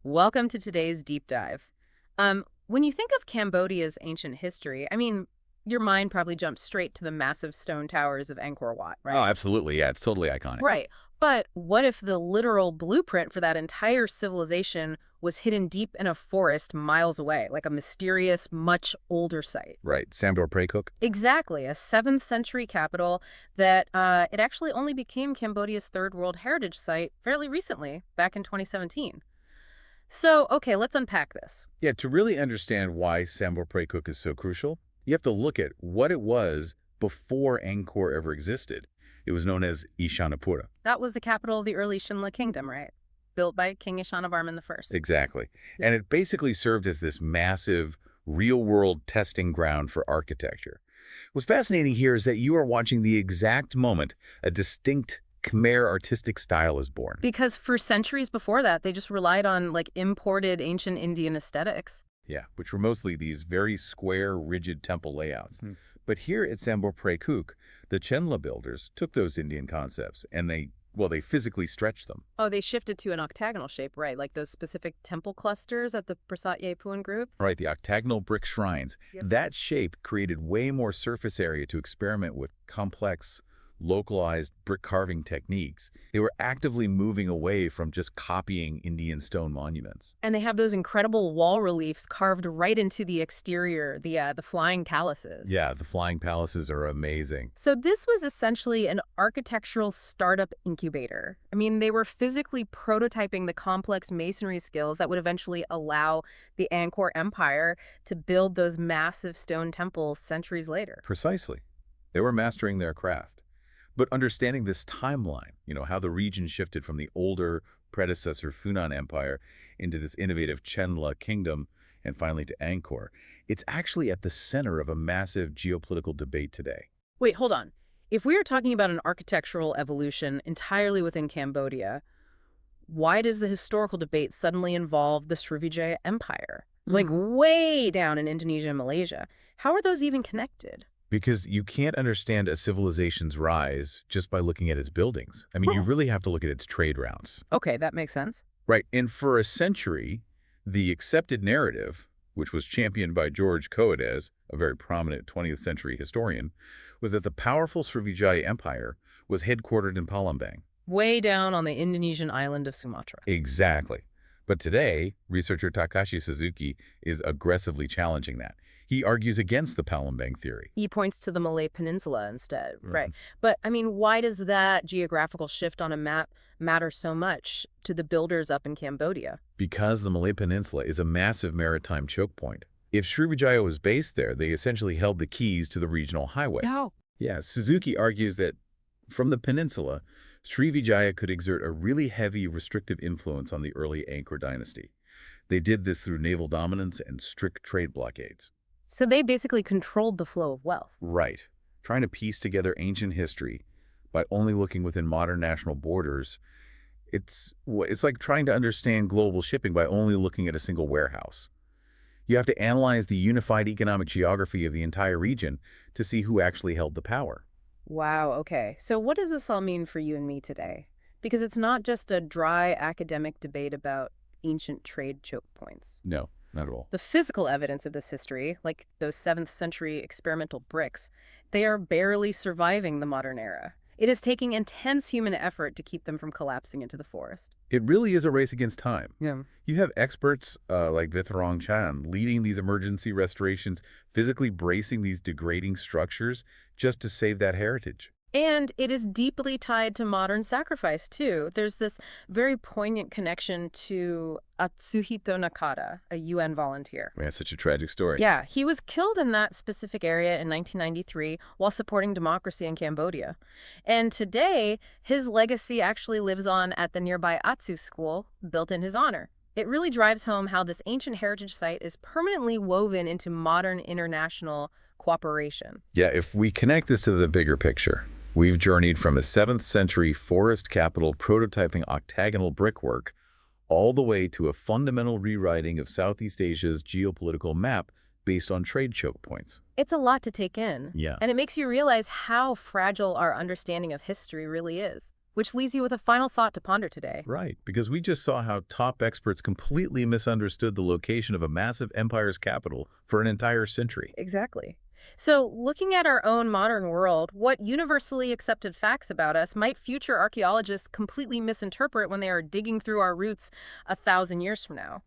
Welcome to today's deep dive. When you think of Cambodia's ancient history, your mind probably jumps straight to the massive stone towers of Angkor Wat, Oh, right? absolutely. Yeah, it's totally iconic. Right. But what if the literal blueprint for that entire civilization was hidden deep in a forest miles away, like a mysterious, much older site? Right. Sambor Precook? Exactly, a 7th century capital that it actually only became Cambodia's third World Heritage Site fairly recently, back in 2017. So, okay, let's unpack this. Yeah, to really understand why Sambor Precook is so crucial, you have to look at what it was before Angkor ever existed. It was known as Ishanapura. That was the capital of the early Shinla Kingdom, right? Built by King Yasovarman I. Exactly. And it basically served as this massive, real-world testing ground for architecture. What's fascinating here is that you are watching the exact moment a distinct Khmer artistic style is born. Because for centuries before that, they just relied on imported ancient Indian aesthetics. Yeah, which were mostly these very square, rigid temple layouts. But here at Sambor Precook, the Chenla builders took those Indian concepts and they physically stretched them. Oh, they shifted to an octagonal shape, right? Like those specific temple clusters at the Prasat Yepun group. Right, the octagonal brick shrines. Yep. That shape created way more surface area to experiment with complex, localized brick carving techniques. They were actively moving away from just copying Indian stone monuments. And they have those incredible wall reliefs carved right into the exterior, the flying palaces. Yeah, the flying palaces are amazing. So this was essentially an architectural startup incubator. They were physically prototyping the complex masonry skills that would eventually allow the Angkor Empire to build those massive stone temples centuries later. Precisely. They were mastering their craft. But understanding this timeline, how the region shifted from the older predecessor Funan Empire into this innovative Chenla kingdom and finally to Angkor, it's actually at the center of a massive geopolitical debate today. Wait, hold on. If we are talking about an architectural evolution entirely within Cambodia, why does the historical debate suddenly involve the Srivijaya Empire? Like way down in Indonesia and Malaysia. How are those even connected? Because you can't understand a civilization's rise just by looking at its buildings. You really have to look at its trade routes. Okay, that makes sense. Right, and for a century, the accepted narrative, which was championed by George Coedes, a very prominent 20th century historian, was that the powerful Srivijaya Empire was headquartered in Palembang. Way down on the Indonesian island of Sumatra. Exactly. But today, researcher Takashi Suzuki is aggressively challenging that. He argues against the Palembang theory. He points to the Malay Peninsula instead, right? But, why does that geographical shift on a map matter so much to the builders up in Cambodia? Because the Malay Peninsula is a massive maritime choke point. If Srivijaya was based there, they essentially held the keys to the regional highway. No. Yeah, Suzuki argues that from the peninsula, Srivijaya could exert a really heavy restrictive influence on the early Angkor dynasty. They did this through naval dominance and strict trade blockades. So they basically controlled the flow of wealth. Right. Trying to piece together ancient history by only looking within modern national borders, it's like trying to understand global shipping by only looking at a single warehouse. You have to analyze the unified economic geography of the entire region to see who actually held the power. Wow, okay. So what does this all mean for you and me today? Because it's not just a dry academic debate about ancient trade choke points. No, not at all. The physical evidence of this history, like those 7th century experimental bricks, they are barely surviving the modern era. It is taking intense human effort to keep them from collapsing into the forest. It really is a race against time. Yeah. You have experts like Vitharong Chan leading these emergency restorations, physically bracing these degrading structures just to save that heritage. And it is deeply tied to modern sacrifice, too. There's this very poignant connection to Atsuhito Nakata, a UN volunteer. Man, it's such a tragic story. Yeah, he was killed in that specific area in 1993 while supporting democracy in Cambodia. And today, his legacy actually lives on at the nearby Atsu School, built in his honor. It really drives home how this ancient heritage site is permanently woven into modern international cooperation. Yeah, if we connect this to the bigger picture, we've journeyed from a 7th century forest capital prototyping octagonal brickwork all the way to a fundamental rewriting of Southeast Asia's geopolitical map based on trade choke points. It's a lot to take in. Yeah. And it makes you realize how fragile our understanding of history really is. which leaves you with a final thought to ponder today. Right, because we just saw how top experts completely misunderstood the location of a massive empire's capital for an entire century. Exactly. So, looking at our own modern world, what universally accepted facts about us might future archaeologists completely misinterpret when they are digging through our roots 1,000 years from now?